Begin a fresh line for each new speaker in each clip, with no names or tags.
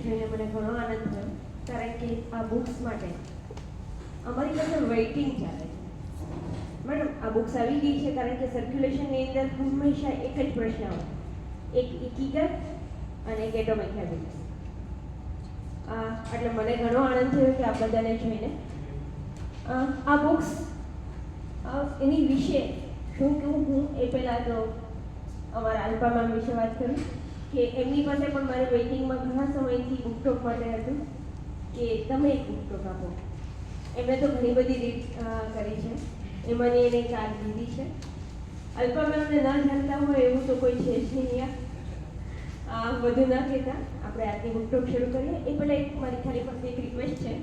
જોઈને મને ઘણો આનંદ થયો, કારણ કે આ બુક્સ માટે અમારી પાસે વેઇટિંગ ચાલે છે. મેડમ, આ બુક્સ આવી ગઈ છે કારણ કે સર્ક્યુલેશનની અંદર હંમેશા એક જ પ્રશ્ન આવે, એક ઇકીગાઈ અને એક એટોમિક હેબિટ્સ. એટલે મને ઘણો આનંદ થયો કે આ બધાને જોઈને. આ બુક્સ એની વિશે શું કહું હું એ પહેલાં તો અમારા અલ્પા મેમ વિશે વાત કરું કે એમની પાસે પણ મારે વેઇટિંગમાં ઘણા સમયથી બુકટોક માટે હતું કે તમે એક બુકટોક આપો. એમણે તો ઘણી બધી રીત કરી છે, એમાંની એને કાર લીધી છે. અલ્પા મેમને ન જાણતા હોય એવું તો કોઈ છે જ નહીં. વધુ ન કહેતા આપણે આજની બુકટોક શરૂ કરીએ એ પહેલાં એક મારી ખાલી ફક્ત એક રિક્વેસ્ટ છે,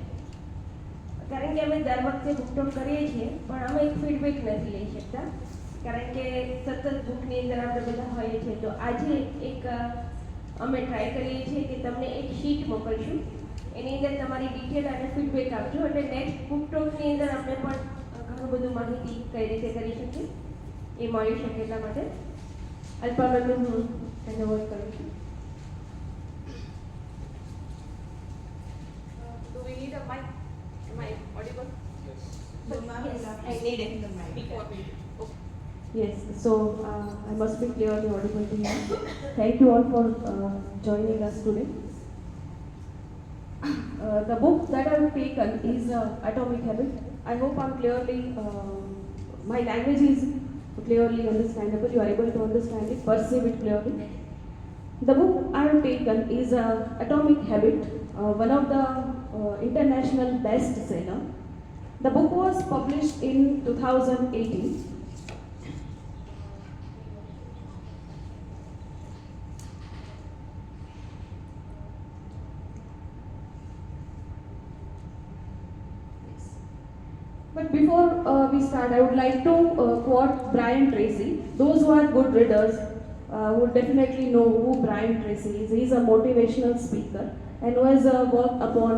કારણ કે અમે દર વખતે બુકટોક કરીએ છીએ પણ અમે એક ફીડબેક નથી લઈ શકતા, કારણ કે સતત બુકની અંદર આપણે બધા હોઈએ છીએ. તો આજે એક અમે ટ્રાય કરીએ છીએ કે તમને એક શીટ મોકલશું, એની અંદર તમારી ડિટેલ અને ફીડબેક આપજો, એટલે નેક્સ્ટ બુકટોકની અંદર આપણે પણ ઘણું બધું માહિતી કઈ રીતે કરી શકીએ એ મળી શકે. એટલા માટે અલ્પા મેમને હું ધન્યવાદ કરું છું.
Do we need a mic? Am I audible?
Yes.
Yes, I need it.
Before we. Okay.
Yes, so I must be clearly audible to you. Thank you all for joining us today. The book that I have taken is Atomic Habit. I hope I'm clearly, my language is clearly understandable. You are able to understand it, perceive it clearly. The book I have taken is Atomic Habit, one of the international bestseller. The book was published in 2018. But before we start, I would like to quote Brian Tracy. Those who are good readers would definitely know who Brian Tracy is. He is a motivational speaker and who has worked upon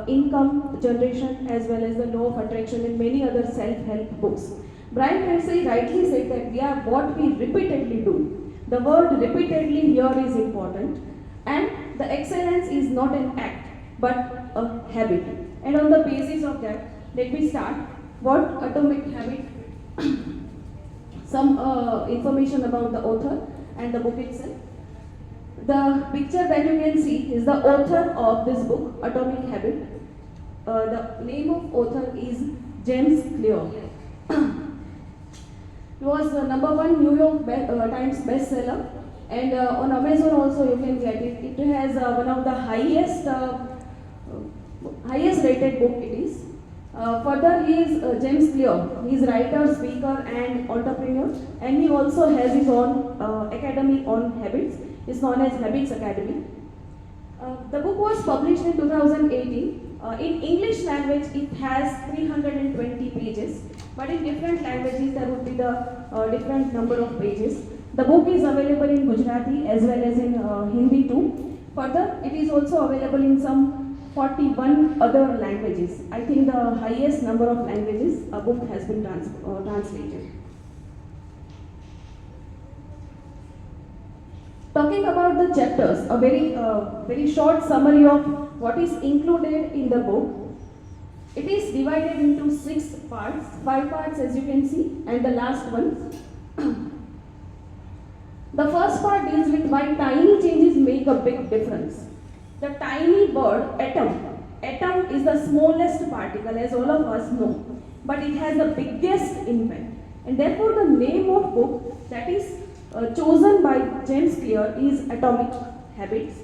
income generation as well as the law of attraction and many other self-help books. Brian Tracy rightly said that we are what we repeatedly do. The word repeatedly here is important, and the excellence is not an act but a habit. And on the basis of that, let me start. What Atomic Habit? Some information about the author and the book itself. The picture that you can see is the author of this book, Atomic Habit. The name of author is James Clear. It was number one New York Times bestseller, and on Amazon also you can get it. It has one of the highest rated book it is. Further, he is James Clear. He is writer, speaker, and entrepreneur, and he also has his own academy on habits. It's known as Habits Academy. The book was published in 2018. In English language, it has 320 pages, but in different languages there would be the different number of pages. The book is available in Gujarati as well as in Hindi too. Further, it is also available in some 41 other languages. I think the highest number of languages a book has been translated. Talking about the chapters, a very short summary of what is included in the book. It is divided into 6 parts, 5 parts as you can see, and the last one. The first part deals with why tiny changes make a big difference. The tiny bird atom. Atom is the smallest particle, as all of us know, but it has the biggest impact. And therefore the name of book that is chosen by James Clear is Atomic Habits.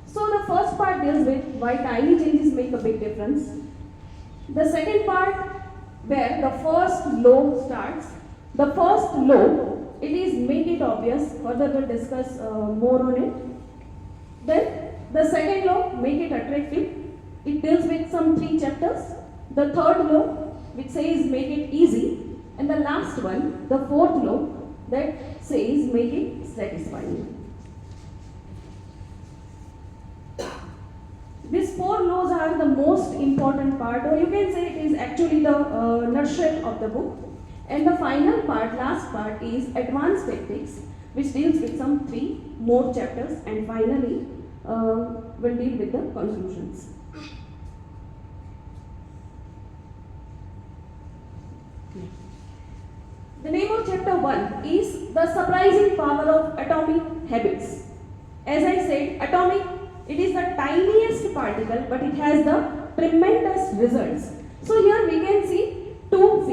So the first part deals with why tiny changes make a big difference. The second part, where the first law starts. The first law, it is make it obvious. Further we'll discuss more on it. Then the second law, make it attractive. It deals with some 3 chapters. The third law, which says make it easy. And the last one, the fourth law, that says make it satisfying. These 4 laws are the most important part, or you can say it is actually the nutshell of the book. And the final part, last part, is advanced tactics, which deals with some 3 more chapters. And finally,
will deal with the conclusions. The name of chapter 1 is The Surprising Power of Atomic Habits. As I said, atomic, it is the tiniest particle, but it has the tremendous results. So here we can see two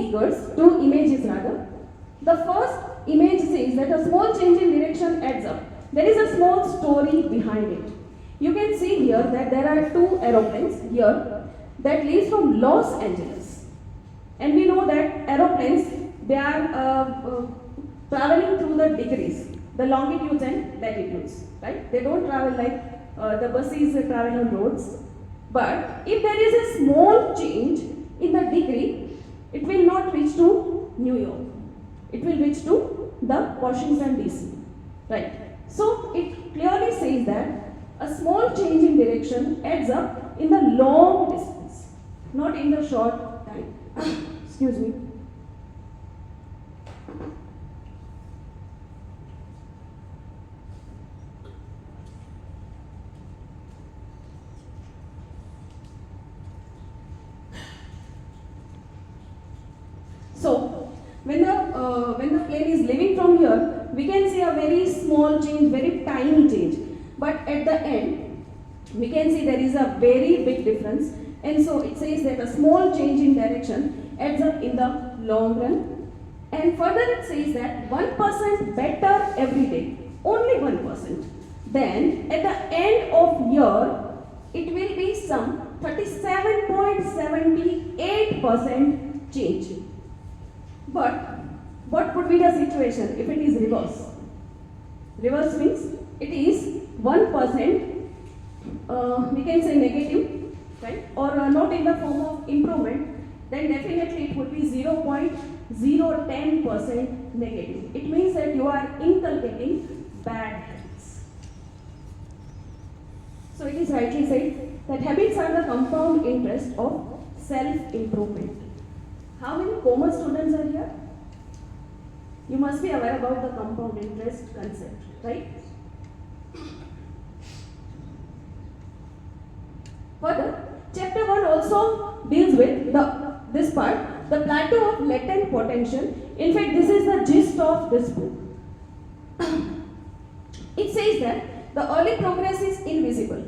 images rather. The first image says that a small change in direction adds up. There is a small story behind it. You can see here that there are two aeroplanes here that leaves from Los Angeles. And we know that aeroplanes, they are traveling through the degrees, the longitudes and latitudes, right? They don't travel like the buses travel on roads. But if there is a small change in the degree, it will not reach to New York. It will reach to the Washington DC, right? So it clearly says that a small change in direction adds up in the long distance, not in the short time. Excuse me. So, when the plane is leaving from here, we can see a very small change, very tiny change. But at the end, we can see there is a very big difference. And so it says that a small change in direction adds up in the long run. And further it says that 1% better every day, only 1%. Then at the end of year, it will be some 37.78% change. But what would be the situation if it is reverse? Reverse means it is 1%, we can say negative, right? Or not in the form of improvement, then definitely it would be 0.010% negative. It means that you are inculcating bad habits. So it is rightly said that habits are the compound interest of self-improvement. How many commerce students are here? You must be aware about the compound interest concept, right? Further, chapter 1 also deals with this part, the plateau of latent potential. In fact, this is the gist of this book. It says that the early progress is invisible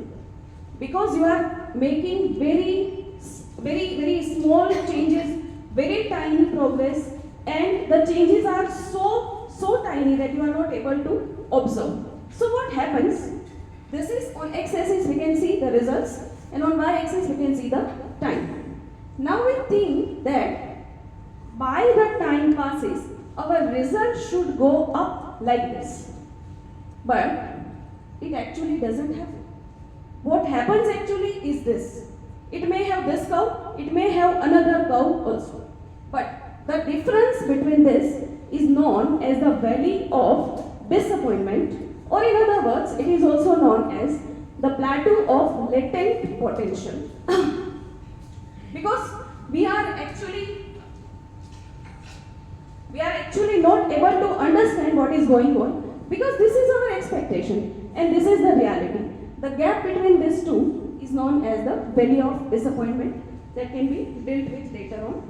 because you are making very small changes, very tiny progress, and the changes are so tiny that you are not able to observe. So what happens? This is on x-axis we can see the results, and on y-axis we can see the time. Now we think that by the time passes, our result should go up like this. But it actually doesn't happen. What happens actually is this. It may have this curve, it may have another curve also. But the difference between this is known as the valley of disappointment, or in other words, it is also known as the plateau of latent potential. Because we are actually not able to understand what is going on, because this is our expectation and this is the reality. The gap between these two is known as the valley of disappointment, that can be dealt with later on.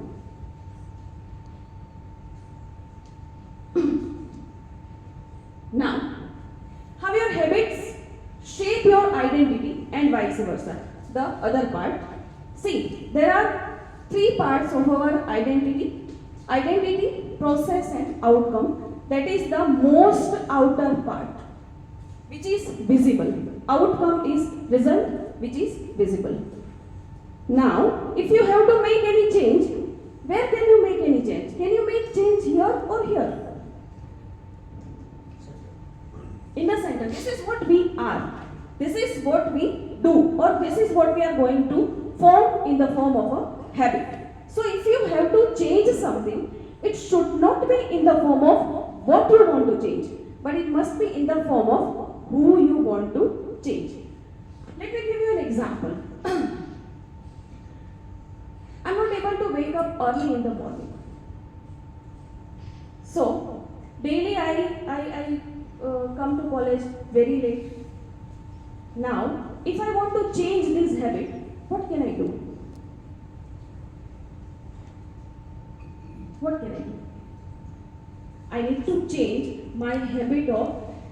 Now, how your habits shape your identity and vice versa, the other part. See, there are three parts of our identity: identity, process and outcome. That is the most outer part, which is visible. Outcome is result, which is visible. Now, if you have to make any change, where can you make any change? Can you make change here or here? In the center. This is what we are. This is what we do, or this is what we are going to form in the form of a habit. So if you have to change something, it should not be in the form of what you want to change, but it must be in the form of who you want to change. Let me give you an example. I'm not able to wake up early in the morning. So, daily I come to college very late. Now, if I want to change this habit, what can I do? What can I do? I need to change my habit of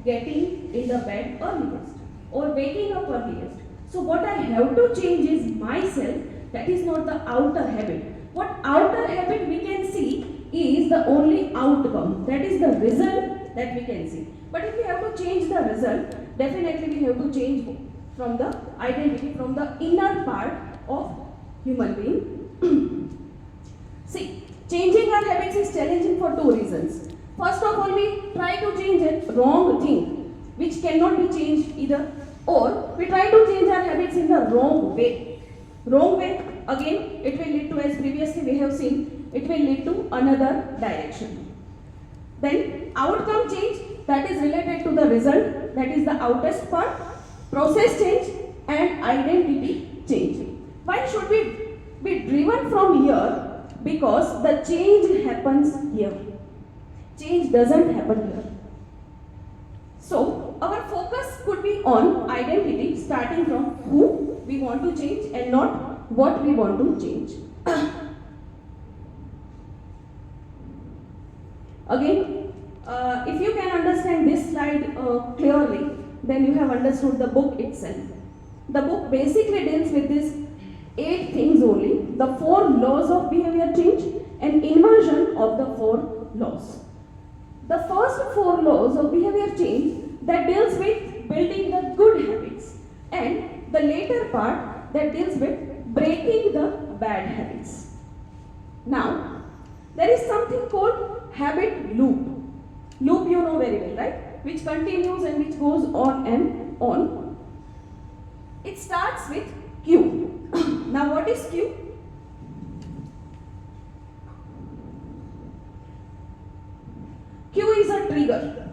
getting in the bed earliest or waking up earliest. So what I have to change is myself, that is not the outer habit. What outer habit we can see is the only outcome, that is the result that we can see. But if we have to change the result, definitely we have to change from the identity, from the inner part of human being. See, changing our habits is challenging for two reasons. First of all, we try to change a wrong thing which cannot be changed either, or we try to change our habits in the wrong way. Wrong way, again, it will lead to, as previously we have seen, it will lead to another direction. Then outcome change, that is related to the result, that is the outest part, process change and identity change. Why should we be driven from here? Because the change happens here. Change doesn't happen here. So our focus could be on identity, starting from who we want to change and not what we want to change. Again, if you can understand this slide clearly, then you have understood the book itself. The book basically deals with these 8 things only: the 4 laws of behavior change and inversion of the 4 laws. The first 4 laws of behavior change that deals with building the good habits, and the later part that deals with breaking the bad habits. Now, there is something called habit loop. Loop you know very well, right? Which continues and which goes on and on. It starts with cue. Now what is cue? Cue is a trigger,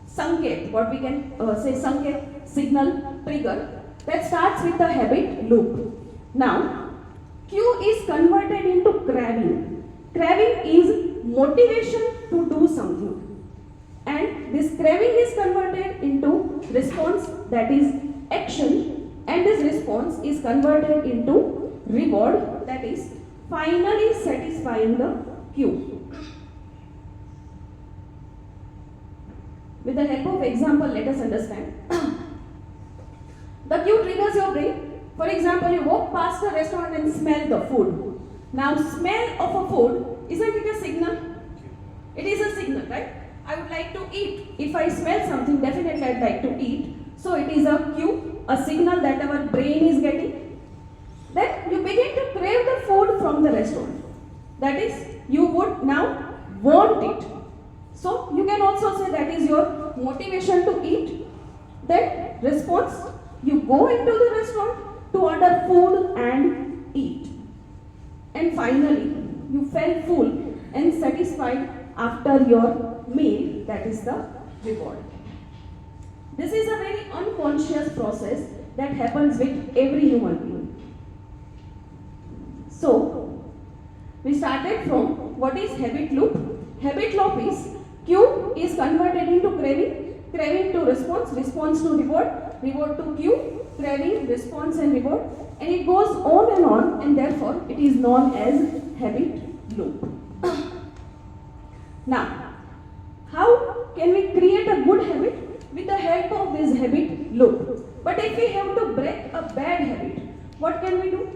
sanket, what we can say sanket, signal, trigger, that starts with the habit loop. Now, cue is converted into craving. Craving is motivation to do something. And this craving is converted into response, that is action, and this response is converted into reward, that is finally satisfying the cue. With the help of example, let us understand. The cue triggers your brain. For example, you walk past a restaurant and smell the food. Now, smell of a food, isn't it a signal? It is a signal, right? I would like to eat. If I smell something, definitely I'd like to eat. So it is a cue, a signal that our brain is getting. Then you begin to crave the food from the restaurant. That is, you would now want it. So you can also say that is your motivation to eat. Then response, you go into the restaurant to order food and eat. And finally, you felt full and satisfied after your meal, that is the reward. This is a very unconscious process that happens with every human being. So, we started from what is habit loop. Habit loop is cue is converted into craving, craving to response, response to reward, reward to cue, craving, response and reward, and it goes on, and therefore it is known as habit loop. Now, how can we create a good habit? With the help of this habit loop. But if we have to break a bad habit, what can we do?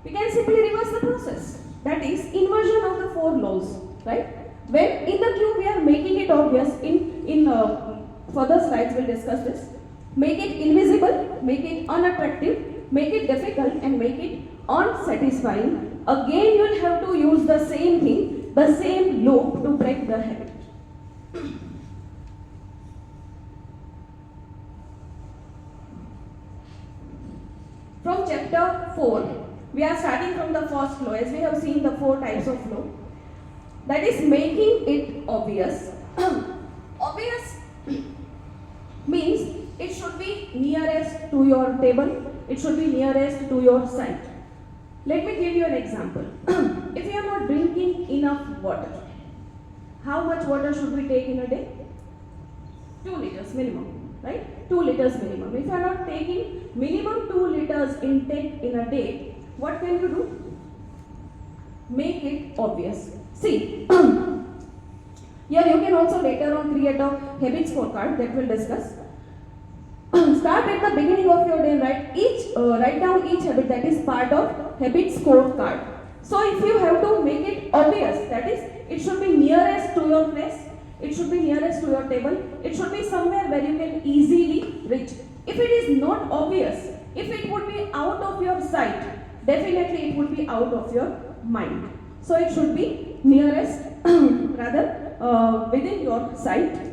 We can simply reverse the process. That is inversion of the 4 laws, right? When in the cue we are making it obvious, in further slides we'll discuss this. Make it invisible, make it unattractive, make it difficult, and make it unsatisfying. Again, you'll have to use the same thing, the same loop to break the habit. From chapter 4, we are starting from the first law, as we have seen the 4 types of law. That is making it obvious. Obvious means it should be nearest to your table, it should be nearest to your sight. Let me give you an example. If you are not drinking enough water, how much water should we take in a day? 2 liters minimum. right? 2 liters minimum. If you are not taking minimum 2 liters intake in a day, what can you do? Make it obvious. See, here you can also later on create a habit scorecard that we'll discuss. Start at the beginning of your day and write down each habit that is part of habit scorecard. So if you have to make it obvious, that is, it should be nearest to your place, it should be nearest to your table, it should be somewhere where you can easily reach. If it is not obvious, if it would be out of your sight, definitely it would be out of your mind. So it should be nearest, rather within your sight.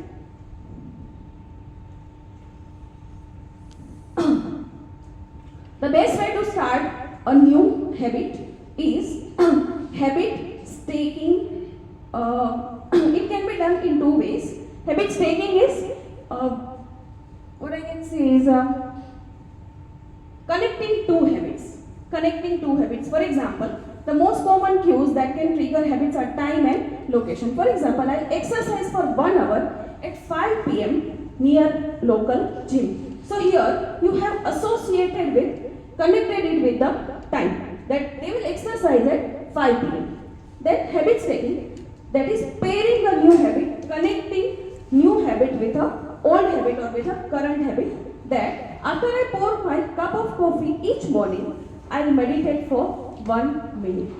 The best way to start a new habit is habit staking. It can be done in 2 ways. Habit staking is what I can say is connecting 2 habits. Connecting 2 habits. For example, the most common cues that can trigger habits are time and location. For example, I exercise for 1 hour at 5 p.m. near local gym. So here you have associated with, connected it with the time, that they will exercise at 5 p.m. Then habit staking, that is pairing a new habit, connecting new habit with a old habit or with a current habit, that after I pour my cup of coffee each morning, I will meditate for 1 minute.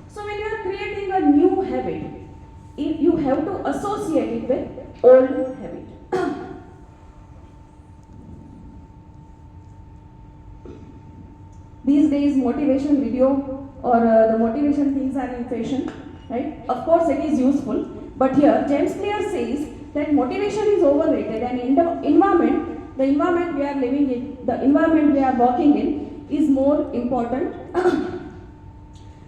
So when you are creating a new habit, you have to associate it with old habit. These days motivation video or the motivation things are in fashion, right? Of course it is useful, but here James Clear says that motivation is overrated, and in the environment we are living in, the environment we are working in is more important.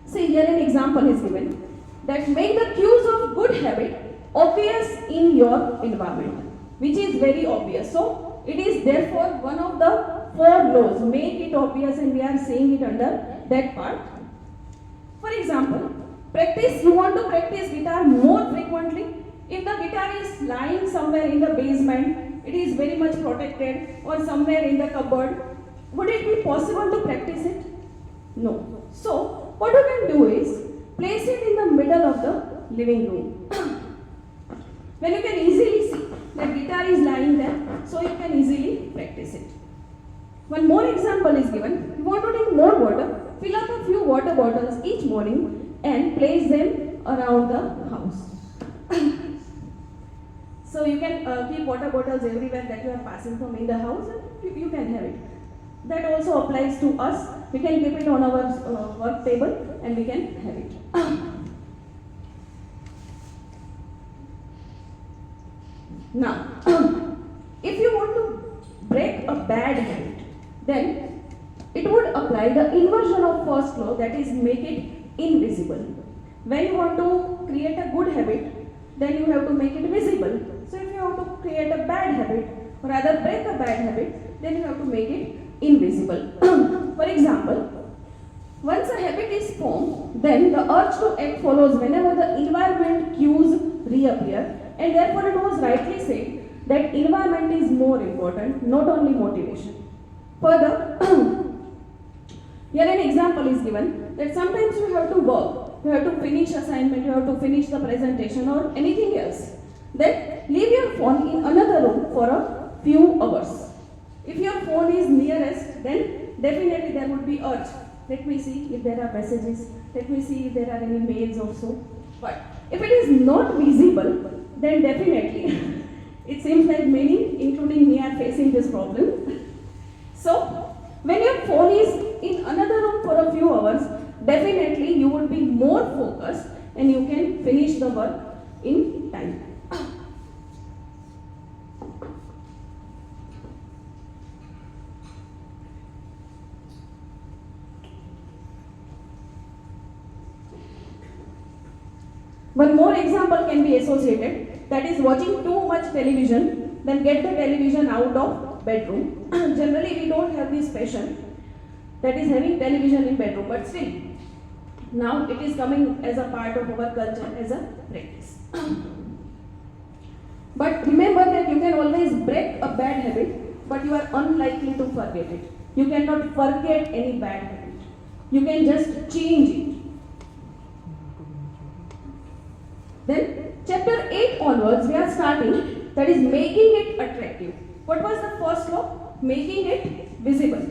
See, here an example is given, that make the cues of good habit obvious in your environment, which is very obvious. So it is therefore one of the 4 laws, make it obvious, and we are saying it under that part. For example, practice, you want to practice guitar more frequently. If the guitar is lying somewhere in the basement, it is very much protected, or somewhere in the cupboard, would it be possible to practice it? No. So what you can do is place it in the middle of the living room. When you can easily see that guitar is lying there, so you can easily practice it. One more example is given. You want to drink more water, fill up a few water bottles each morning and place them around the house. So you can keep water bottles everywhere that you are passing from in the house, and you can have it. That also applies to us. We can keep it on our work table and we can have it. Now, if you want to break a bad habit, then it would apply the inversion of first law, that is make it invisible. When you want to create a good habit, then you have to make it visible. So if you want to create a bad habit, or rather break a bad habit, then you have to make it invisible. For example, once a habit is formed, then the urge to act follows whenever the environment cues reappear, and therefore it was rightly said that environment is more important, not only motivation. Further, here an example is given that sometimes you have to work, you have to finish assignment, you have to finish the presentation or anything else. Then leave your phone in another room for a few hours. If your phone is nearest, then definitely there would be urge. Let me see if there are messages, let me see if there are any mails also. But if it is not visible, then definitely it seems like many, including me, are facing this problem. So, when your phone is in another room for a few hours, definitely you would be more focused and you can finish the work in time. One more example can be associated, that is watching too much television, then get the television out of bedroom. Generally we don't have this passion, that is having television in bedroom, but still now it is coming as a part of our culture, as a practice. But remember that you can always break a bad habit, but you are unlikely to forget it. You cannot forget any bad habit. You can just change it. Then, chapter 8 onwards, we are starting, that is making it attractive. What was the first law? Making it visible.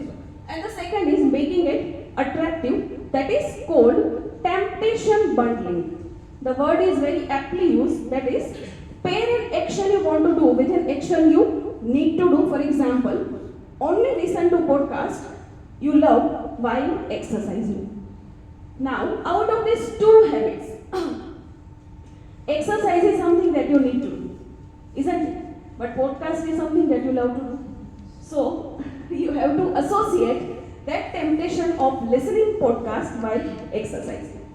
And the second is making it attractive, that is called temptation bundling. The word is very aptly used, that is, pair an action you want to do with an action you need to do. For example, only listen to podcast you love while exercising. Now, out of these two habits, exercise is something that you need to do, isn't it? But podcast is something that you love to do. So, you have to associate that temptation of listening podcast while exercising.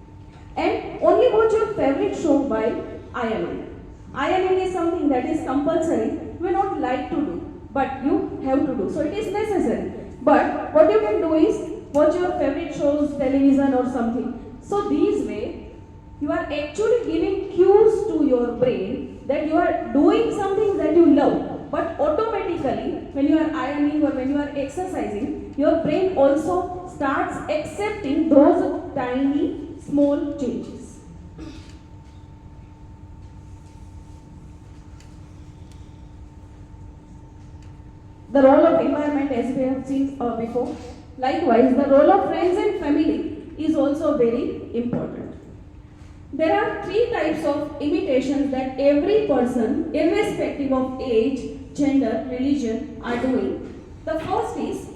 And only watch your favorite show while ironing. Ironing is something that is compulsory. You may not like to do, but you have to do. So it is necessary. But what you can do is watch your favorite shows, television or something. So these way, you are actually giving cues to your brain that you are doing something that you love. But automatically, when you are ironing or when you are exercising, your brain also starts accepting those tiny, small changes. The role of environment, as we have seen before. Likewise, the role of friends and family is also very important. There are three types of imitations that every person, irrespective of age, gender, religion, are doing. The first is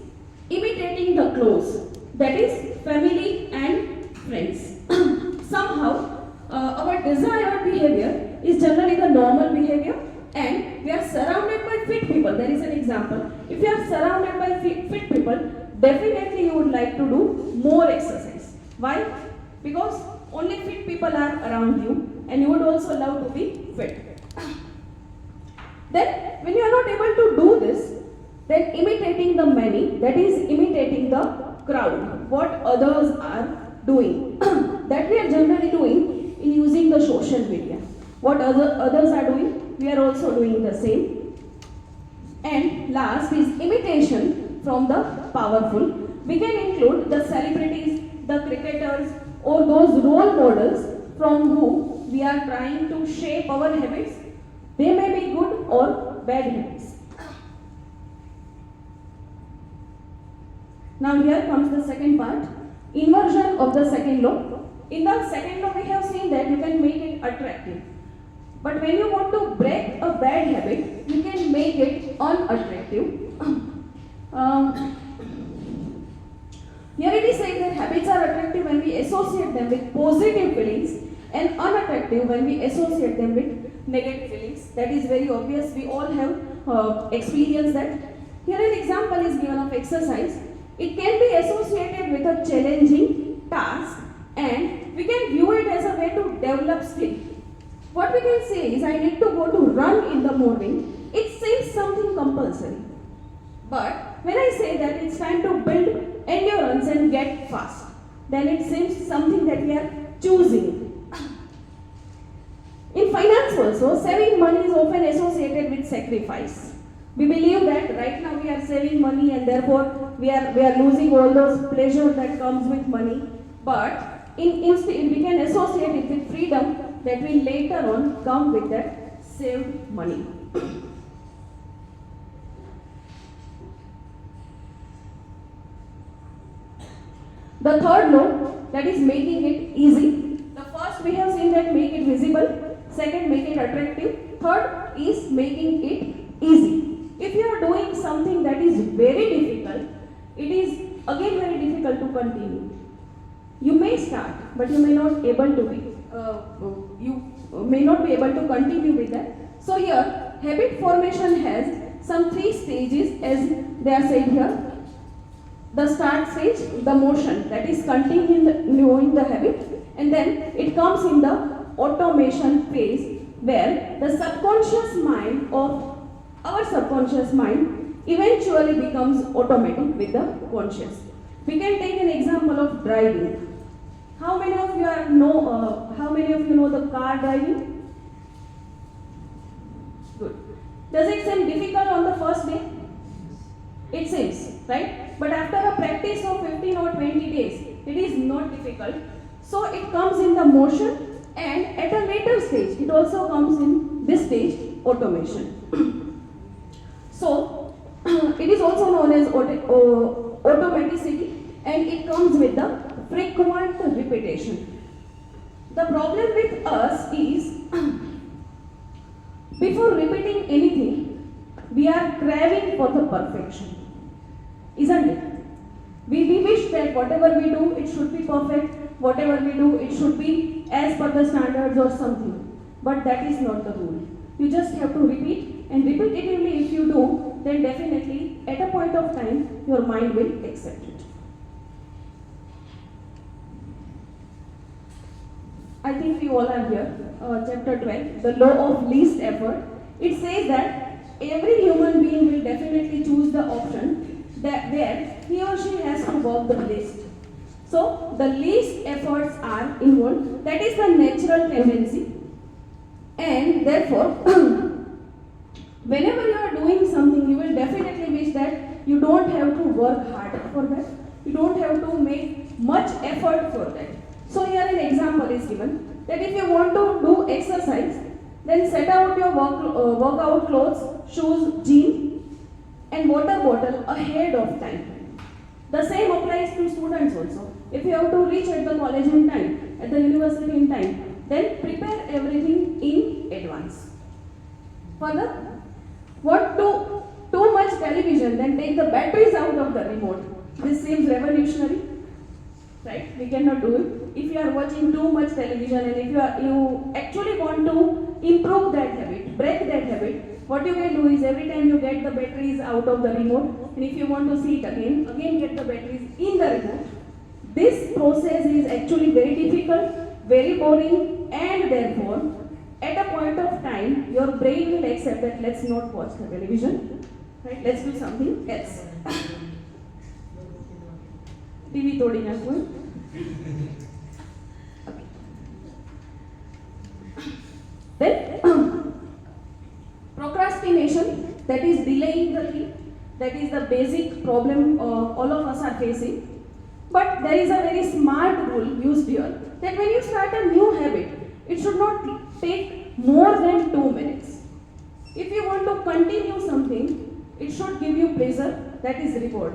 imitating the close, that is family and friends. Somehow, our desired behavior is generally the normal behavior, and we are surrounded by fit people. There is an example. If you are surrounded by fit people, definitely you would like to do more exercise. Why? Because only fit people are around you, and you would also love to be fit. Then, when you are not able to do this, then imitating the many, that is imitating the crowd, what others are doing. That we are generally doing in using the social media. What others are doing, we are also doing the same. And last is imitation from the powerful. We can include the celebrities, the cricketers, or those role models from whom we are trying to shape our habits. They may be good or bad habits. Now here comes the second part, inversion of the second law. In the second law we have seen that you can make it attractive. But when you want to break a bad habit, you can make it unattractive. Here it is saying that habits are attractive when we associate them with positive feelings and unattractive when we associate them with negative feelings. That is very obvious. We all have experienced that. Here an example is given of exercise. It can be associated with a challenging task, and we can view it as a way to develop skill. What we can say is, I need to go to run in the morning. It seems something compulsory. But when I say that it's time to build endurance and get fast, then it seems something that we are choosing. In finance also, saving money is often associated with sacrifice. We believe that right now we are saving money and therefore we are losing all those pleasure that comes with money. But instead we can associate it with freedom that will later on come with that saved money. The third law, that is making it easy. The first we have seen that make it visible, second make it attractive, third is making it easy. If you are doing something that is very difficult, it is again very difficult to continue. You may start, but you may not able to be. You may not be able to continue with that. So here, habit formation has some three stages, as they are said here. The start stage, the motion, that is continuing the habit, and then it comes in the automation phase, where the subconscious mind of our subconscious mind eventually becomes automatic with the conscious. We can take an example of driving. How many of you know the car driving? Good. Does it seem difficult on the first day? It seems, right? But after a practice of 15 or 20 days, it is not difficult. So it comes in the motion, and at a later stage, it also comes in this stage, automation. So it is also known as automaticity, and it comes with the frequent repetition. The problem with us is before repeating anything, we are craving for the perfection, isn't it? We wish that whatever we do, it should be perfect, whatever we do, it should be as per the standards or something. But that is not the rule. You just have to repeat, and repetitively if you do, then definitely at a point of time, your mind will accept it. I think we all are here. Chapter 12, the law of least effort. It says that every human being will definitely choose the option that where he or she has to work the least. So the least efforts are involved. That is the natural tendency. And therefore, whenever you are doing something, you will definitely wish that you don't have to work hard for that. You don't have to make much effort for that. So here an example is given that if you want to do exercise, then set out your workout clothes, shoes, gym and water bottle ahead of time. The same applies to students also. If you have to reach at the college in time, at the university in time, then prepare everything in advance. Further, what do too much television, then take the batteries out of the remote. This seems revolutionary, right? We cannot do it. If you are watching too much television and if you actually want to improve that habit, break that habit, what you can do is every time you get the batteries out of the remote, and if you want to see it again get the batteries in the remote. This process is actually very difficult, very boring, and therefore, at a point of time, your brain will accept that let's not watch the television, right? Let's do something else. TV todi nakhun. Okay. Then procrastination, that is delaying the thing, that is the basic problem all of us are facing. But there is a very smart rule used here that when you start a new habit, it should not take more than 2 minutes. If you want to continue something, it should give you pleasure, that is reward.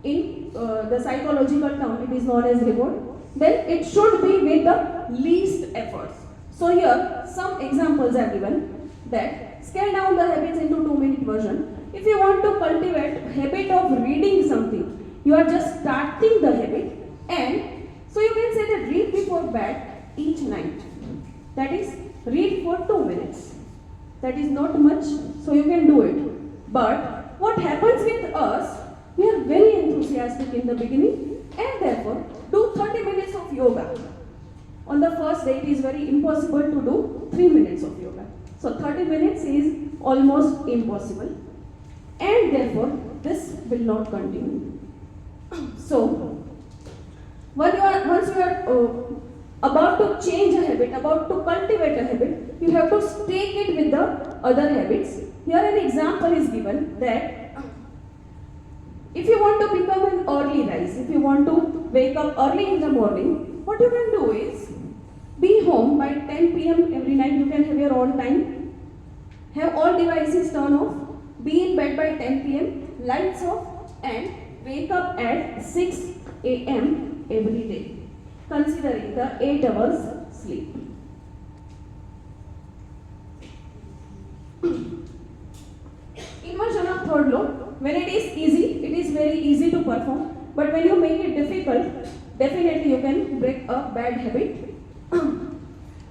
In the psychological term, it is known as reward. Then it should be with the least efforts. So here, some examples are given that scale down the habits into 2-minute version. If you want to cultivate habit of reading something, you are just starting the habit, and so you can say that read before bed each night. That is, read for 2 minutes. That is not much, so you can do it. But what happens with us, we are very enthusiastic in the beginning, and therefore do 30 minutes of yoga. On the first day, it is very impossible to do 3 minutes of yoga. So 30 minutes is almost impossible, and therefore this will not continue. So, once you are about to change a habit, about to cultivate a habit, you have to stake it with the other habits. Here an example is given that if you want to become an early rise, if you want to wake up early in the morning, what you can do is be home by 10 p.m. every night. You can have your own time. Have all devices turned off. Be in bed by 10 p.m. Lights off, and wake up at 6 a.m. every day, considering the 8 hours sleep. Inversion of third law. When it is easy, it is very easy to perform. But when you make it difficult, definitely you can break a bad habit.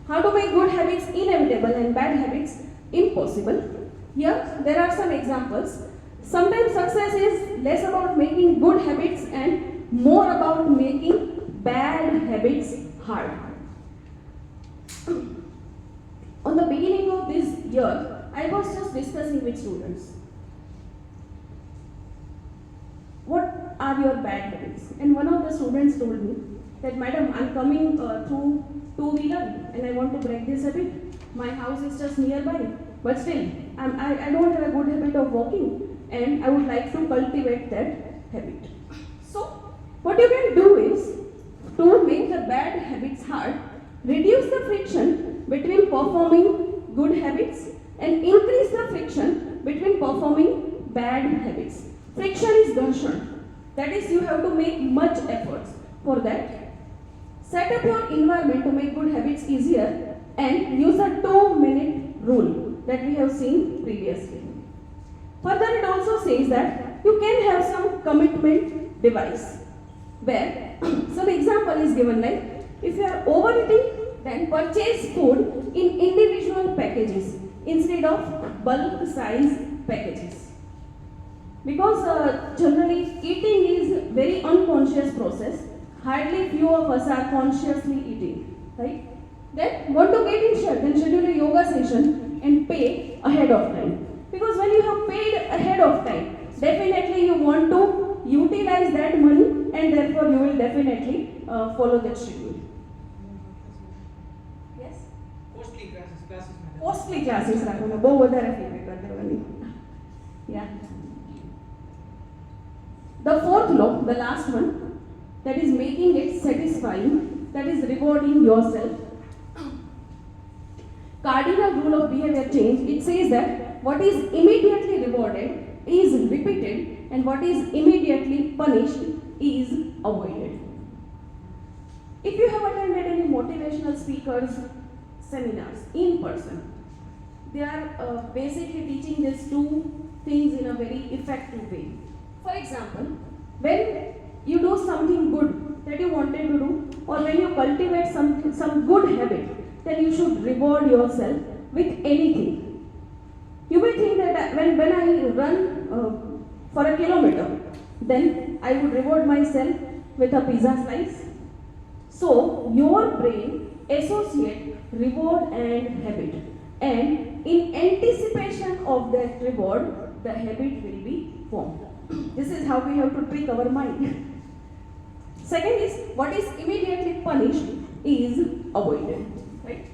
How to make good habits inevitable and bad habits impossible? Here, there are some examples. Sometimes success is less about making good habits and more about making bad habits hard. On the beginning of this year, I was just discussing with students. What are your bad habits? And one of the students told me that, Madam, I'm coming through two-wheeler and I want to break this habit. My house is just nearby, but still, I don't have a good habit of walking, and I would like to cultivate that habit. So, what you can do is to make the bad habits hard, reduce the friction between performing good habits and increase the friction between performing bad habits. Friction is Gharshan. That is, you have to make much efforts for that. Set up your environment to make good habits easier and use a 2-minute rule that we have seen previously. Further, it also says that you can have some commitment device where some example is given, like if you are overeating, then purchase food in individual packages instead of bulk size packages. Because generally eating is very unconscious process. Hardly few of us are consciously eating, right? Then want to get in shape, then schedule a yoga session and pay ahead of time. Because when you have paid ahead of time, definitely you want to utilize that money and therefore you will definitely follow that schedule. Yes?
Costly classes madam.
Costly classes રાખો બહુ વધારે fee pay કરી દેવાની. Yeah. The fourth law, the last one, that is making it satisfying, that is rewarding yourself. Cardinal rule of behavior change, it says that what is immediately rewarded is repeated and what is immediately punished is avoided. If you have attended any motivational speakers seminars in person, they are basically teaching these two things in a very effective way. For example, when you do something good that you wanted to do, or when you cultivate some good habit, then you should reward yourself with anything. You may think that when I run for a kilometer, then I would reward myself with a pizza slice. So your brain associate reward and habit, and in anticipation of that reward, the habit will be formed. This is how we have to trick our mind. Second is, what is immediately punished is avoided, right?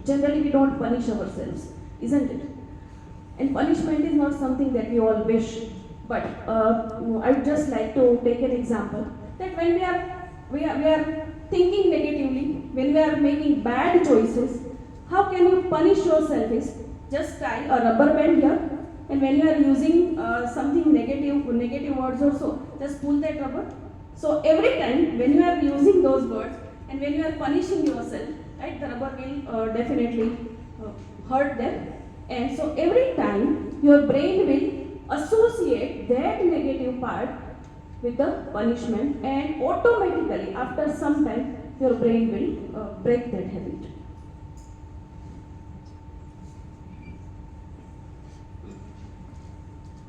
Generally we don't punish ourselves, isn't it? And punishment is not something that we all wish. But I would just like to take an example that when we are thinking negatively, when we are making bad choices, how can you punish yourself is just tie a rubber band here, and when you are using something negative words also, just pull that rubber. So every time when you are using those words and when you are punishing yourself, right, the rubber will definitely hurt them. And so every time your brain will associate that negative part with the punishment, and automatically after some time your brain will break that habit.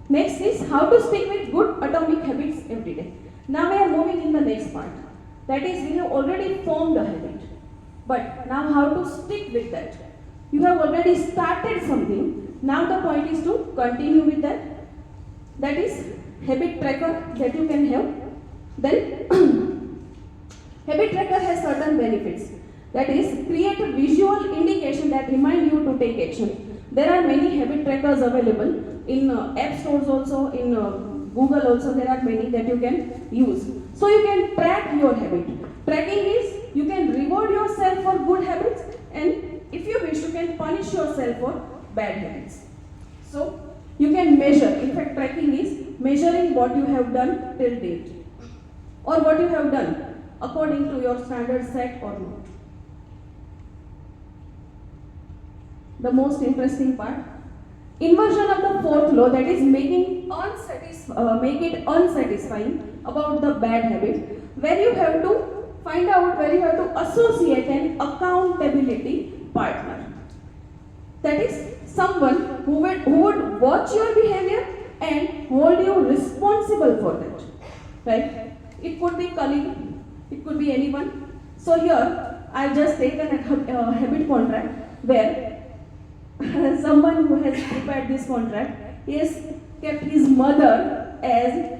Next is how to stick with good atomic habits every day. Now we are moving in the next part. That is, we have already formed a habit. But now how to stick with that? You have already started something. Now the point is to continue with that. That is habit tracker that you can have. Then habit tracker has certain benefits. That is, create a visual indication that remind you to take action. There are many habit trackers available in app stores also, in Google also. There are many that you can use. So you can track your habit. Tracking is, you can reward yourself for good habits, and if you wish, you can punish yourself for bad habits. So you can measure. In fact, tracking is measuring what you have done till date, or what you have done according to your standard set or not. The most interesting part, inversion of the fourth law, that is make it unsatisfying about the bad habit, where you have to find out, where you have to associate an accountability partner. That is someone who would watch your behavior and hold you responsible for that. Right? It could be colleague, it could be anyone. So here I have just taken a habit contract where someone who has prepared this contract, he has kept his mother as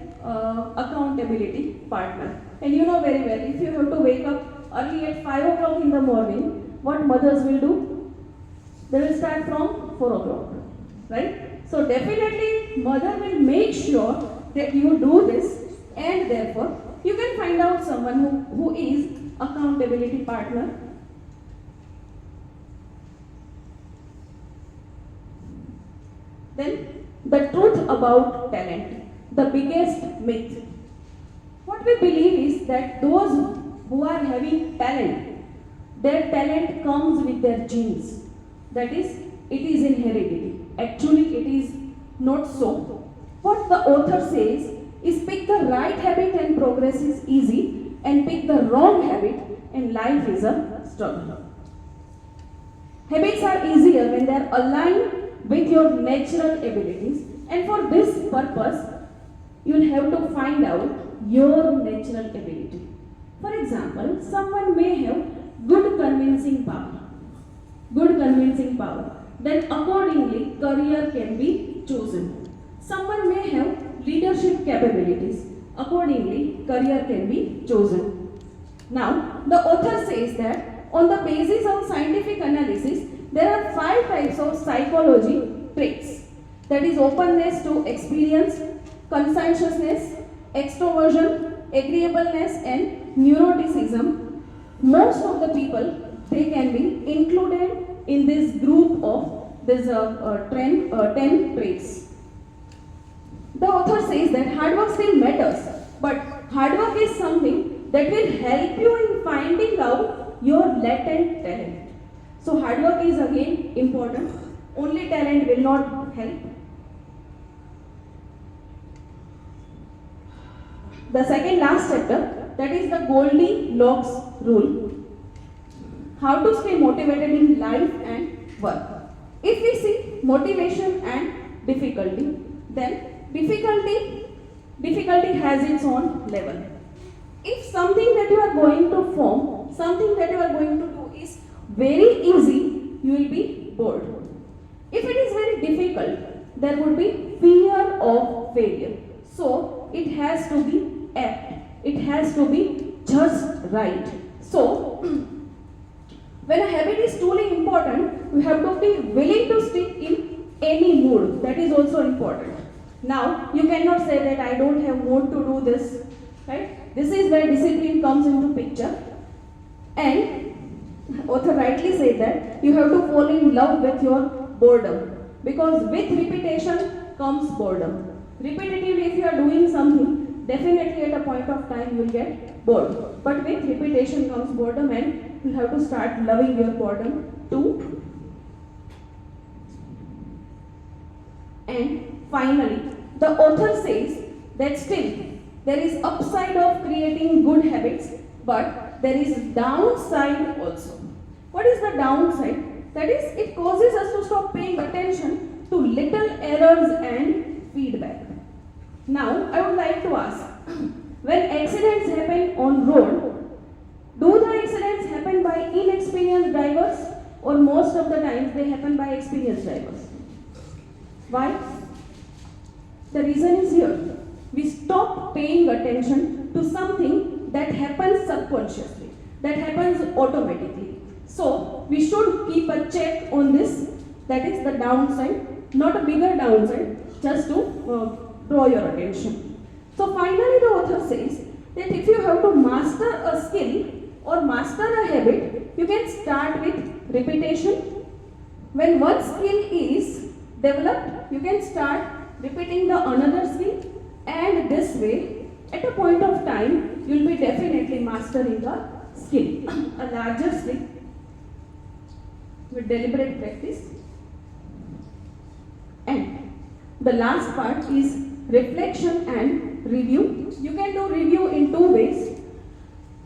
accountability partner. And you know very well, if you have to wake up early at 5 o'clock in the morning, what mothers will do? They will start from 4 o'clock, right? So definitely mother will make sure that you do this, and therefore you can find out someone who is accountability partner. Then the truth about talent, the biggest myth. What we believe is that those who are having talent, their talent comes with their genes. That is, it is in heredity. Actually, it is not so. What the author says is pick the right habit and progress is easy, and pick the wrong habit and life is a struggle. Habits are easier when they are aligned with your natural abilities, and for this purpose, you will have to find out your natural ability. For example, someone may have good convincing power. Then accordingly, career can be chosen. Someone may have leadership capabilities. Accordingly, career can be chosen. Now, the author says that on the basis of scientific analysis, there are 5 types of psychology traits. That is openness to experience, conscientiousness, extroversion, agreeableness, and neuroticism. Most of the people, they can be included in this group of this 10 traits. The author says that hard work still matters, but hard work is something that will help you in finding out your latent talent. So hard work is again important. Only talent will not help. The second last chapter, that is the Goldilocks rule. How to stay motivated in life and work. If we see motivation and difficulty, then difficulty has its own level. If something that you are going to form, something that you are going to do is very easy, you will be bored. If it is very difficult, there would be fear of failure. So it has to be apt. It has to be just right. So when a habit is truly important, you have to be willing to stick in any mood. That is also important. Now, you cannot say that I don't have mood to do this, right? This is where discipline comes into picture. And author rightly said that you have to fall in love with your boredom, because with repetition comes boredom. Repetitively, if you are doing something, definitely at a point of time you will get bored. But with repetition comes boredom, and you have to start loving your boredom too. And finally, the author says that still there is upside of creating good habits, but there is downside also. What is the downside? That is, it causes us to stop paying attention to little errors and feedback. Now, I would like to ask, when accidents happen on road, do the accidents happen by inexperienced drivers, or most of the times they happen by experienced drivers? Why? The reason is here. We stop paying attention to something that happens subconsciously, that happens automatically. So, we should keep a check on this, that is the downside, not a bigger downside, just to draw your attention. So, finally, the author says that if you have to master a skill or master a habit, you can start with repetition. When one skill is developed, you can start repeating the another skill, and this way, at a point of time, you will be definitely mastering the skill, a larger skill with deliberate practice. And the last part is reflection and review. You can do review in 2 ways.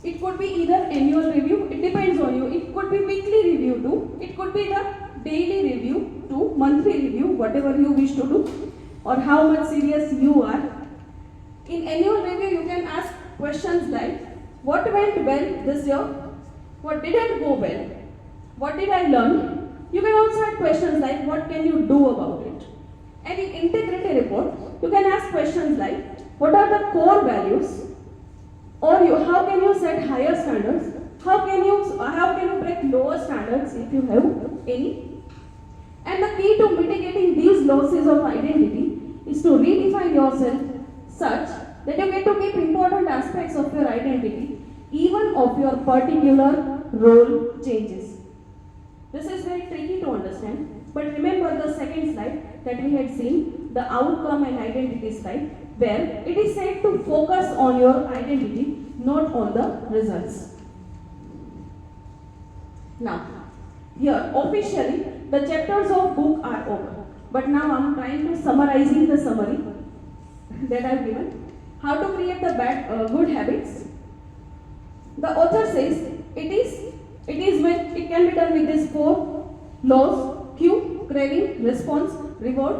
It could be either annual review, it depends on you. It could be weekly review too. It could be the daily review too, monthly review, whatever you wish to do, or how much serious you are. In annual review, you can ask questions like, what went well this year? What didn't go well? What did I learn? You can also ask questions like, what can you do about it? And in integrity report, you can ask questions like, what are the core values? Or how can you set higher standards? How can you break lower standards if you have any? And the key to mitigating these losses of identity is to redefine yourself such that you get to keep important aspects of your identity even of your particular role changes. This is very tricky to understand, but remember the second slide that we had seen, the outcome and identity slide, where it is said to focus on your identity, not on the results. Now, here officially the chapters of book are over, but now I am trying to summarizing the summary that I have given. How to create the good habits. The author says it can be done with these 4 laws: cue, craving, response, reward.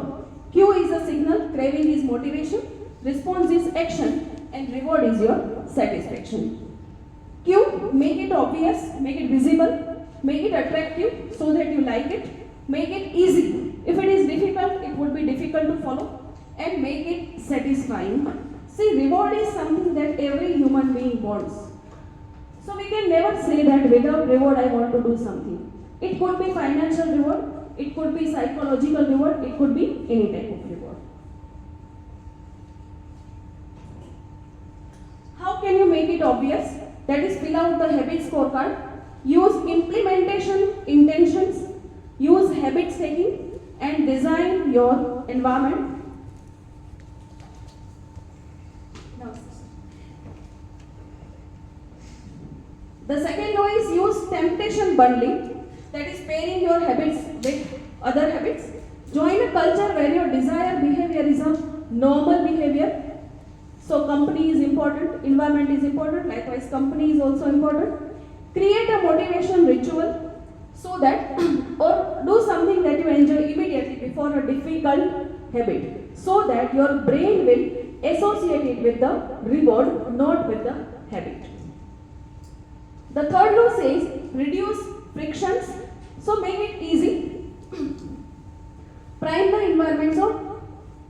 Cue is a signal, craving is motivation, response is action, and reward is your satisfaction. Cue, make it obvious, make it visible, make it attractive so that you like it, make it easy. If it is difficult, it would be difficult to follow, and make it satisfying. See, reward is something that every human being wants. So we can never say that without reward I want to do something. It could be financial reward, it could be psychological reward, it could be any type of reward. How can you make it obvious? That is, fill out the habit scorecard, use implementation intentions, use habit taking, and design your environment. The second law is use temptation bundling, that is pairing your habits with other habits. Join a culture where your desired behavior is a normal behavior. So company is important, environment is important, likewise company is also important. Create a motivation ritual so that or do something that you enjoy immediately before a difficult habit, so that your brain will associate it with the reward, not with the habit. The third law says reduce frictions, so make it easy. Prime the environment, so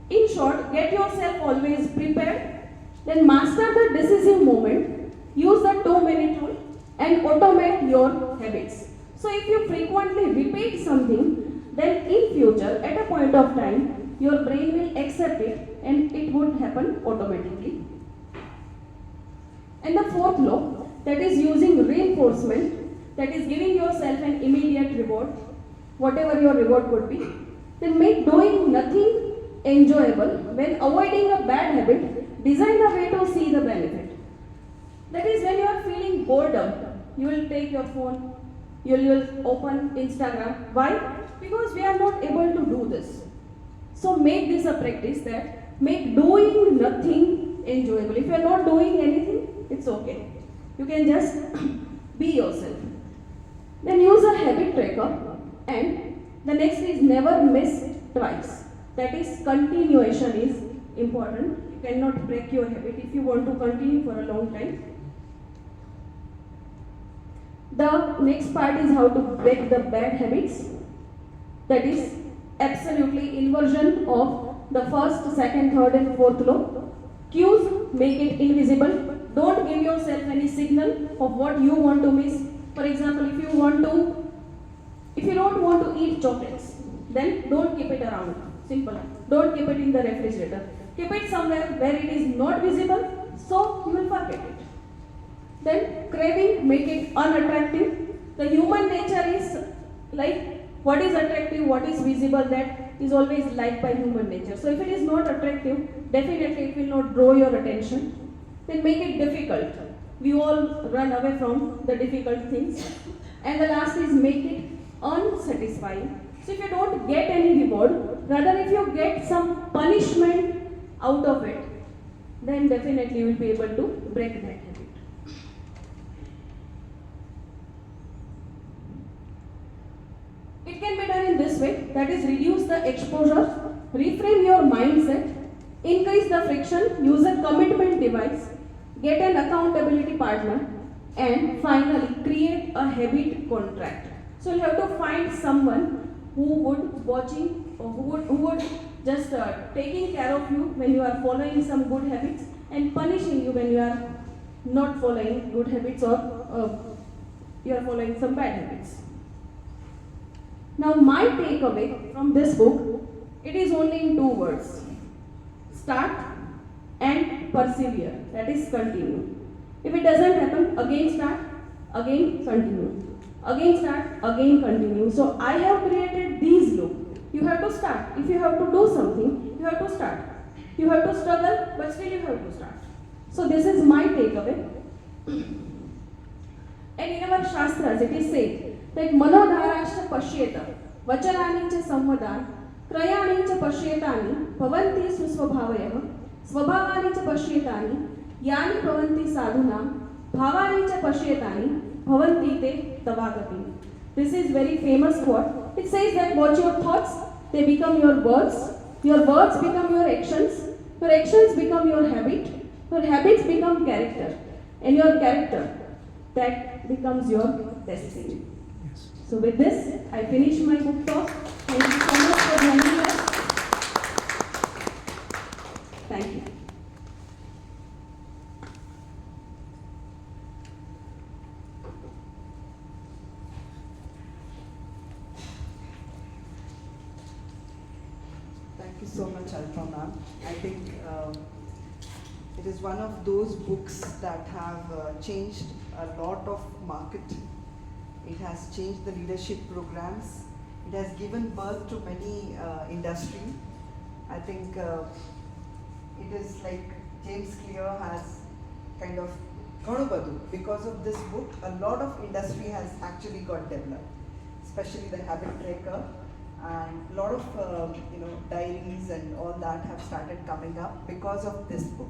in short, get yourself always prepared, then master the decisive moment, use the 2-minute rule, and automate your habits. So if you frequently repeat something, then in future at a point of time your brain will accept it and it would happen automatically. And the fourth law, that is using reinforcement, that is giving yourself an immediate reward, whatever your reward could be. Then make doing nothing enjoyable. When avoiding a bad habit, design a way to see the benefit. That is, when you are feeling boredom, you will take your phone, you will open Instagram. Why? Because we are not able to do this. So make this a practice, that make doing nothing enjoyable. If you are not doing anything, it's okay. You can just be yourself. Then use a habit tracker, and the next is never miss twice. That is, continuation is important. You cannot break your habit if you want to continue for a long time. The next part is how to break the bad habits. That is absolutely inversion of the first, second, third and fourth law. Cues, make it invisible. Don't give yourself any signal of what you want to miss. For example, if you don't want to eat chocolates, then don't keep it around. Simple. Don't keep it in the refrigerator. Keep it somewhere where it is not visible, so you will forget it. Then craving, make it unattractive. The human nature is like what is attractive, what is visible, that is always liked by human nature. So if it is not attractive, definitely it will not draw your attention. Then make it difficult. We all run away from the difficult things. And the last is make it unsatisfying. So if you don't get any reward, rather if you get some punishment out of it, then definitely you will be able to break that habit. It can be done in this way, that is reduce the exposure, reframe your mindset, increase the friction, use a commitment device, get an accountability partner, and finally create a habit contract. So you have to find someone who would watching or who would just taking care of you when you are following some good habits and punishing you when you are not following good habits or you are following some bad habits. Now, my takeaway from this book, it is only in two words: start and persevere. That is continue. If it doesn't happen, again start, again continue, again start, again continue. So I have created these loop. You have to start. If you have to do something, you have to start. You have to struggle, but still you have to start. So this is my takeaway. And in our Shastras, it is said that Manodharascha Pashyeta, Vachanani cha Samvadan, Krayani cha Pashyetani, Bhavanti Susvabhavayah, Svabhavani cha Pashyetani, Yani Bhavanti Sadhunam, Bhavani cha Pashyetani, Bhavanti te Tavagati. This is very famous quote. It says that watch your thoughts, they become your words become your actions become your habits become character, and your character, that becomes your destiny. So with this, I finish my book talk. Thank you so much for joining us. Thank you.
Thank you so much, Alpha ma'am. I think it is one of those books that have changed a lot of market. It has changed the leadership programs. It has given birth to many industry. I think it is like James Clear has kind of because of this book, a lot of industry has actually got developed, especially the habit tracker, and a lot of diaries and all that have started coming up because of this book.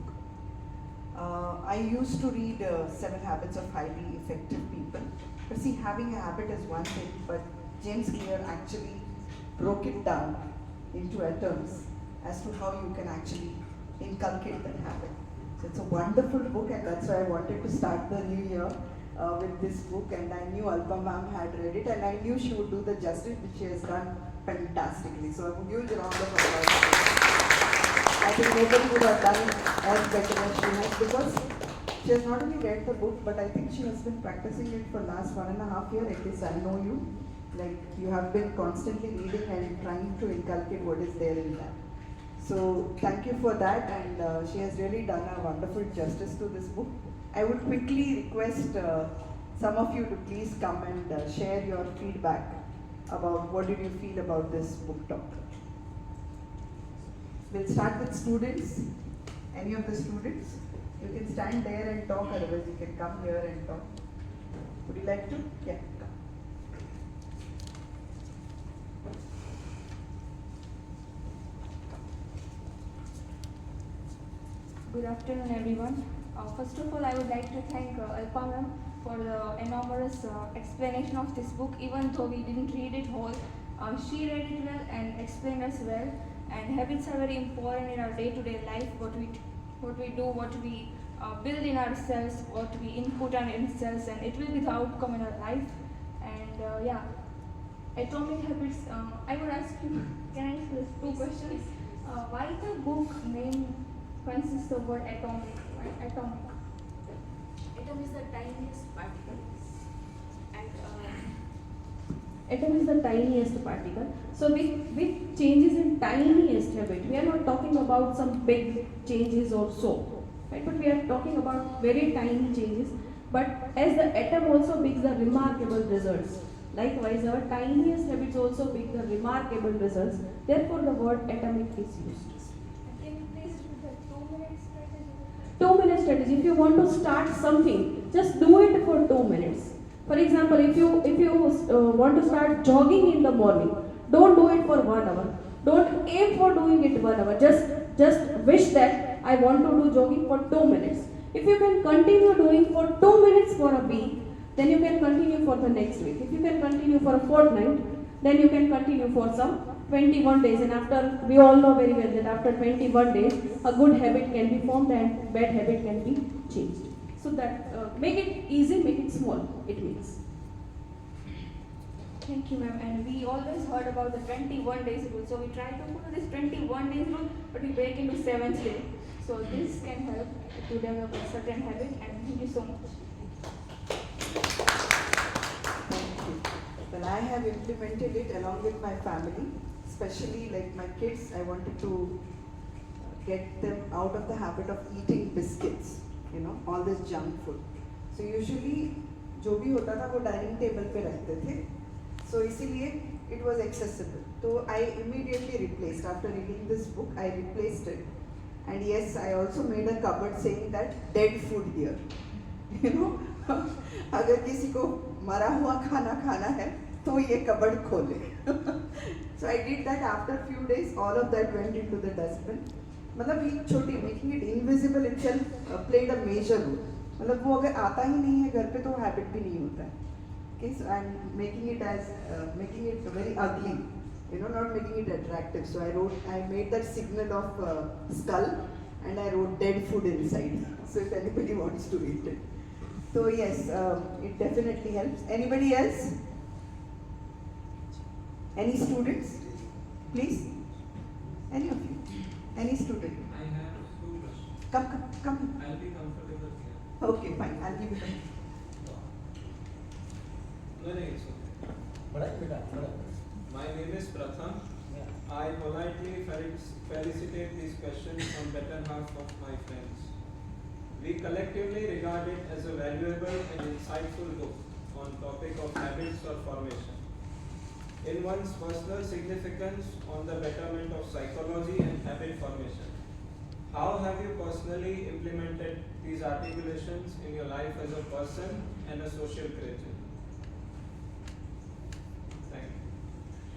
I used to read 7 Habits of Highly Effective People, but see, having a habit is one thing, but James Clear actually broke it down into atoms as to how you can actually inculcate that habit. So it's a wonderful book, and that's why I wanted to start the new year with this book, and I knew Alpa ma'am had read it, and I knew she would do the justice, which she has done fantastically. So a huge round of applause. I think nobody would have done as better as she has, because she has not only read the book, but I think she has been practicing it for last 1.5 years. At least I know you. Like, you have been constantly reading and trying to inculcate what is there in that. So thank you for that, and she has really done a wonderful justice to this book. I would quickly request some of you to please come and share your feedback about what did you feel about this book talk. We'll start with students. Any of the students? You can stand there and talk, otherwise you can come here and talk. Would you like to? Yeah, come.
Good afternoon, everyone. First of all, I would like to thank Alpa ma'am for the enormous explanation of this book. Even though we didn't read it whole, she read it well and explained us well. And habits are very important in our day-to-day life. What we do, what we build in ourselves, what we input on ourselves, and it will be the outcome in our life. And yeah, Atomic Habits. I would ask you, can I ask you 2 questions? Why the book name consists of word atomic? Atomic.
Atom is the tiniest particle. And
Atom is the tiniest particle. So with changes in tiniest habit, we are not talking about some big changes or so, right? But we are talking about very tiny changes. But as the atom also brings the remarkable results, likewise our tiniest habits also bring the remarkable results. Therefore, the word atomic is used.
Can you please do the 2-minute strategy?
2-minute strategy. If you want to start something, just do it for 2 minutes. For example, if you want to start jogging in the morning, don't do it for 1 hour. Don't aim for doing it 1 hour. Just wish that I want to do jogging for 2 minutes. If you can continue doing for 2 minutes for a week, then you can continue for the next week. If you can continue for a fortnight, then you can continue for some 21 days. And after, we all know very well that after 21 days, a good habit can be formed and bad habit can be changed. So that make it easy, make it small. It means.
Thank you, ma'am. And we always heard about the 21 days rule. So we try to follow this 21 days rule, but we break into 7th day. So this can help to develop a certain habit. And thank you so much.
Thank you. Well, I have implemented it along with my family, especially like my kids. I wanted to get them out of the habit of eating biscuits, you know, all this junk food. So usually जो भी होता था वो dining table पे रखते थे, so इसीलिए it was accessible. So I immediately replaced, after reading this book, I replaced it. And yes, I also made a cupboard saying that dead food here. You know, अगर किसी को मरा हुआ खाना खाना है तो ये कबर्ड खोले. So I did that. After few days, all of that went into the dustbin. मतलब ये छोटी, making it invisible itself played a major role. मतलब वो अगर आता ही नहीं है घर पे तो हैबिट भी नहीं होता है. Okay, so I'm making it as making it very ugly, you know, not making it attractive. So I made that signal of skull, and I wrote dead food inside. So if anybody wants to eat it. So yes, it definitely helps. Anybody else? Any students? Please? Any of you? Any student?
I have two questions.
Come.
I'll be comfortable here.
Okay, fine. I'll give it a
No, it's okay. My name is Pratham. I politely felicitate these questions on better half of my friends. We collectively regard it as a valuable and insightful book on topic of habits or formation. In one's personal significance on the betterment of psychology and habit formation. How have you personally implemented these articulations in your life as a person and a social creature? Thank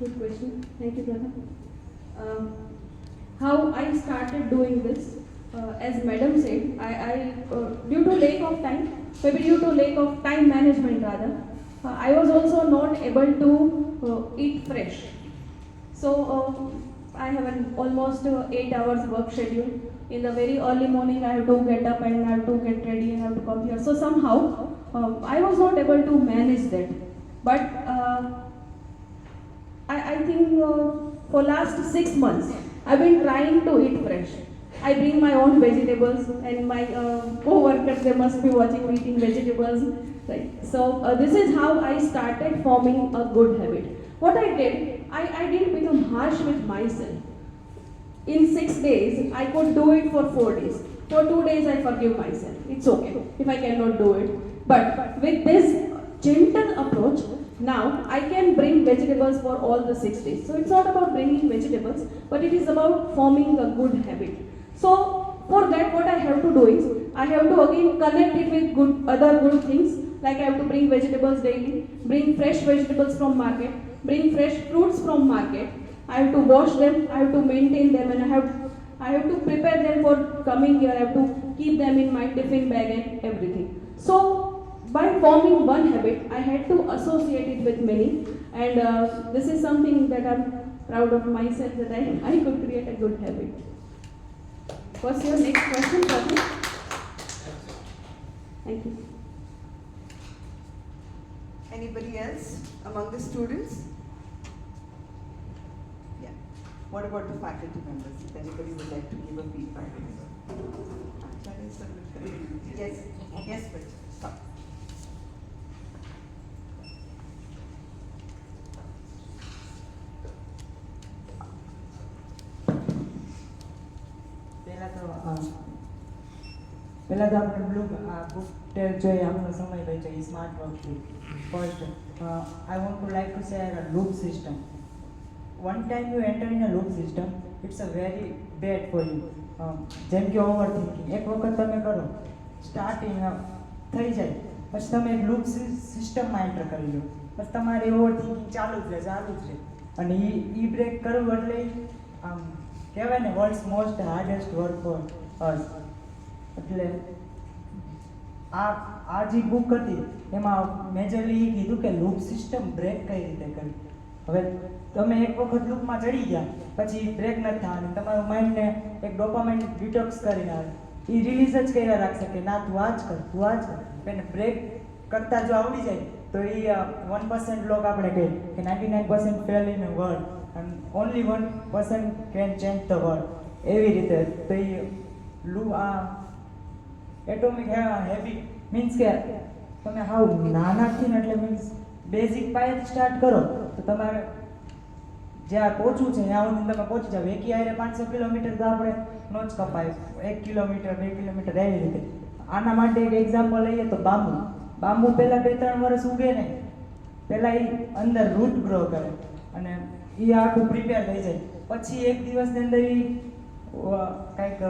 you.
Good question. Thank you, brother. How I started doing this, as Madam said, I due to lack of time, maybe due to lack of time management rather, I was also not able to eat fresh. So I have an almost 8 hours work schedule. In the very early morning, I have to get up and I have to get ready and I have to come here. So somehow I was not able to manage that. But I think for last 6 months, I've been trying to eat fresh. I bring my own vegetables and my co-workers, they must be watching me eating vegetables. Right. So this is how I started forming a good habit. What I did, I didn't become harsh with myself. In 6 days, I could do it for 4 days. For 2 days, I forgive myself. It's okay if I cannot do it. But with this gentle approach, now I can bring vegetables for all the 6 days. So it's not about bringing vegetables, but it is about forming a good habit. So for that, what I have to do is, I have to again connect it with other good things. Like I have to bring vegetables daily, bring fresh vegetables from market, bring fresh fruits from market. I have to wash them, I have to maintain them, and I have to prepare them for coming here. I have to keep them in my tiffin bag and everything. So by forming one habit, I had to associate it with many, and this is something that I'm proud of myself, that I could create a good habit. What's your next question, Pratham? Thank you.
Anybody else among the students? Yeah. What about the faculty members? If anybody would like to give a feedback. Yes, but stop.
પહેલાં તો આપણે book ટેલ જોઈએ આપણો સમય બચે એ smart વર્કથી first I want to like to share a loop system. One time you enter in a loop system, it's a very bad for you. જેમ કે ઓવર થિંકિંગ એક વખત તમે કરો સ્ટાર્ટિંગ થઈ જાય પછી તમે એક લૂપ સિસ્ટમમાં એન્ટર કરી લો પછી તમારે ઓવર થિંકિંગ ચાલુ જ રહે અને એ બ્રેક કરવું એટલે આમ કહેવાય ને world's most hardest work for us. એટલે આ જે બુક હતી એમાં મેજરલી એ કીધું કે લૂપ સિસ્ટમ બ્રેક કઈ રીતે કરવી. હવે તમે એક વખત લૂપમાં ચડી ગયા પછી બ્રેક નથી થવાની, તમારું માઇન્ડને એક ડોપામાઇન ડિટોક્સ કરીને આવે એ રિલીઝ જ કર્યા રાખશે કે ના તું આ જ કર એને બ્રેક કરતાં જો આવડી જાય તો એ 1% લોક આપણે કહીએ કે 99% fail in a world and only 1% can change the world. એવી રીતે તો એ આ એટોમિક હેબિટ મીન્સ કે તમે હાવ નાનાથી ને એટલે મીન્સ બેઝિક પાયેથી સ્ટાર્ટ કરો તો તમારે જ્યાં પહોંચવું છે ત્યાં સુધી તમે પહોંચી જાવ. એકી હારે 500 કિલોમીટર તો આપણે નો જ કપાય, 1 કિલોમીટર 2 કિલોમીટર એવી રીતે. આના માટે એક એક્ઝામ્પલ લઈએ તો બાંબુ પહેલાં 2-3 વર્ષ ઉગે ને પહેલાં એ અંદર રૂટ ગ્રો કરે અને એ આખું પ્રિપેર થઈ જાય. પછી એક દિવસની અંદર એ કંઈક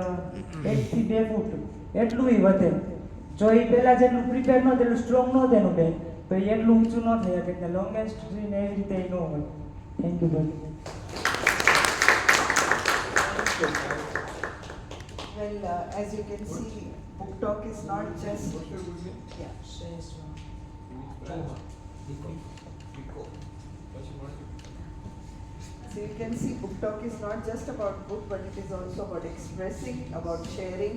1 થી 2 ફૂટ એટલું એ વધે. જો એ પહેલાં જેટલું પ્રિપેર ન તેટલું સ્ટ્રોંગ ન તેનું બે તો એ એટલું ઊંચું ન થઈ શકે. એટલે લોંગેસ્ટ ટ્રી ને એવી રીતે એ ન હોય. થેન્ક યુ ભાઈ.
Well, as you can see, book talk is not just. Yeah. So you can see, book talk is not just about book, but it is also about expressing, about sharing,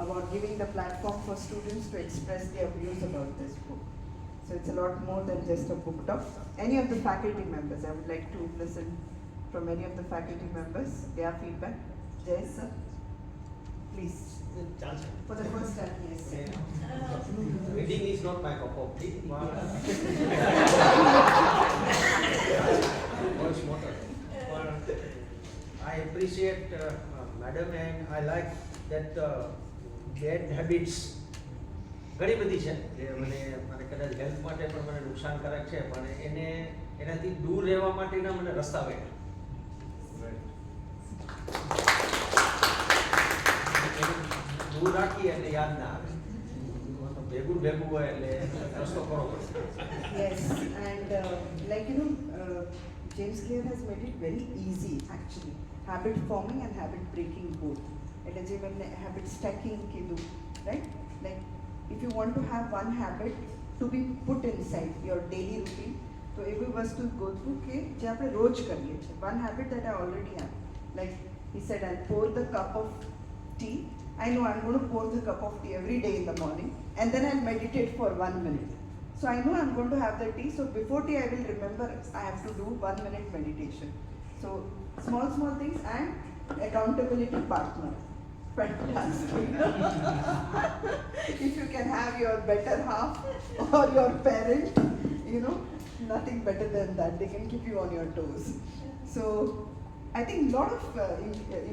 about giving the platform for students to express their views about this book. So it's a lot more than just a book talk. Any of the faculty members, I would like to listen from any of the faculty members, their feedback. Jay sir, please. For the first time, yes.
Reading is not my cup of tea. Much more. I appreciate madam and I like that bad habits ઘણી બધી છે જે મને કદાચ health માટે પણ મને નુકસાનકારક છે, પણ એનાથી દૂર રહેવા માટેના મને રસ્તા વેઠા દૂર રાખીએ એટલે યાદ ના આવે, ભેગું હોય એટલે રસ્તો કરવો પડે.
Yes, and like James Clear has made it very easy actually. Habit forming and habit breaking both. And as even habit stacking kidu, right? Like if you want to have one habit to be put inside your daily routine, so every was to go through ke je apne roj kariye chhe. One habit that I already have. Like he said, I'll pour the cup of tea. I know I'm going to pour the cup of tea every day in the morning and then I'll meditate for 1 minute. So I know I'm going to have the tea, so before tea I will remember I have to do 1 minute meditation. So small things and accountability partner. Fantastic. If you can have your better half or your parent, nothing better than that. They can keep you on your toes. So I think a lot of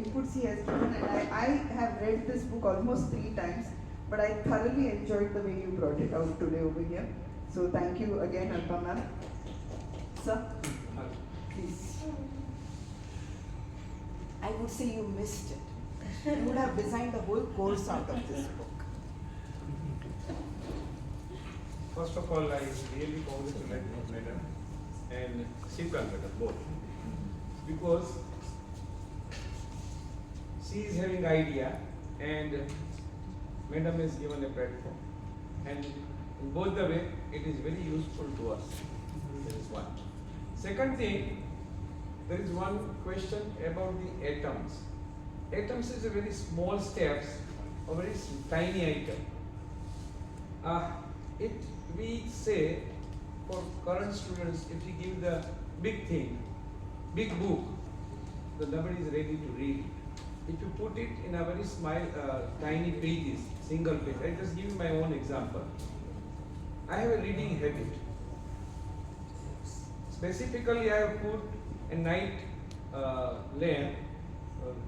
inputs he has given, and I have read this book almost 3 times, but I thoroughly enjoyed the way you brought it out today over here. So thank you again, Alpa ma'am. Sir, please. I would say you missed it. You would have designed the whole course out of this book.
First of all, I really congratulate madam and Sipral madam both, because she is having idea and madam has given a platform, and in both the way it is very useful to us. That is one. Second thing, there is one question about the atoms. Atoms is a very small steps, a very tiny item. We say for current students, if you give the big thing, big book, the nobody is ready to read it. If you put it in a very small, tiny pages, single page, I just give you my own example. I have a reading habit. Specifically, I have put a night lamp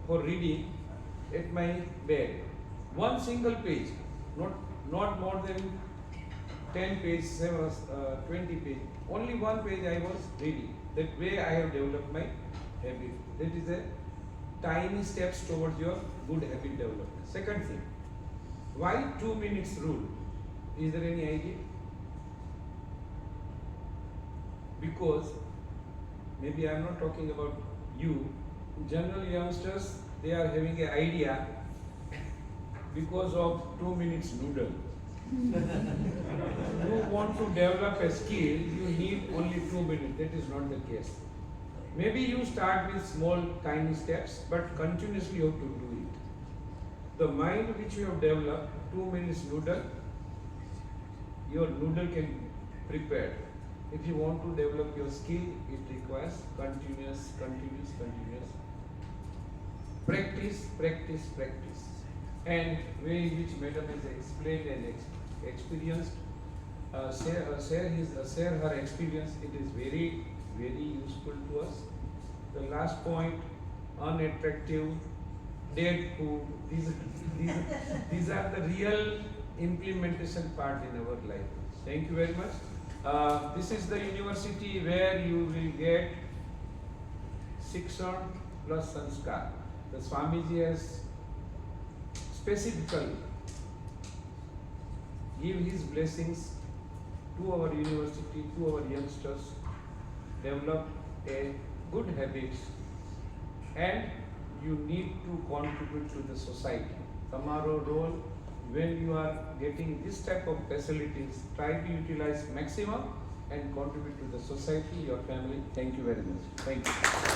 for reading at my bed. One single page, not more than 10 pages, 20 pages. Only one page I was reading. That way I have developed my habit. That is a tiny steps towards your good habit development. Second thing, why 2 minutes rule? Is there any idea? Because maybe I am not talking about you. General youngsters, they are having an idea because of 2 minutes noodle. You want to develop a skill, you need only 2 minutes. That is not the case. Maybe you start with small tiny steps, but continuously you have to do it. The mind which you have developed, 2 minutes noodle, your noodle can prepare. If you want to develop your skill, it requires continuous practice. And way in which madam has explained and experienced,
share her experience. It is very useful to us. The last point, unattractive, dead food. These are the real implementation part in our life. Thank you very much. This is the university where you will get Shikshan plus Sanskar. The Swamiji has specifically give his blessings to our university, to our youngsters, develop a good habits, and you need to contribute to the society. Tomorrow role, when you are getting this type of facilities, try to utilize maximum and contribute to the society, your family. Thank you very much. Thank you.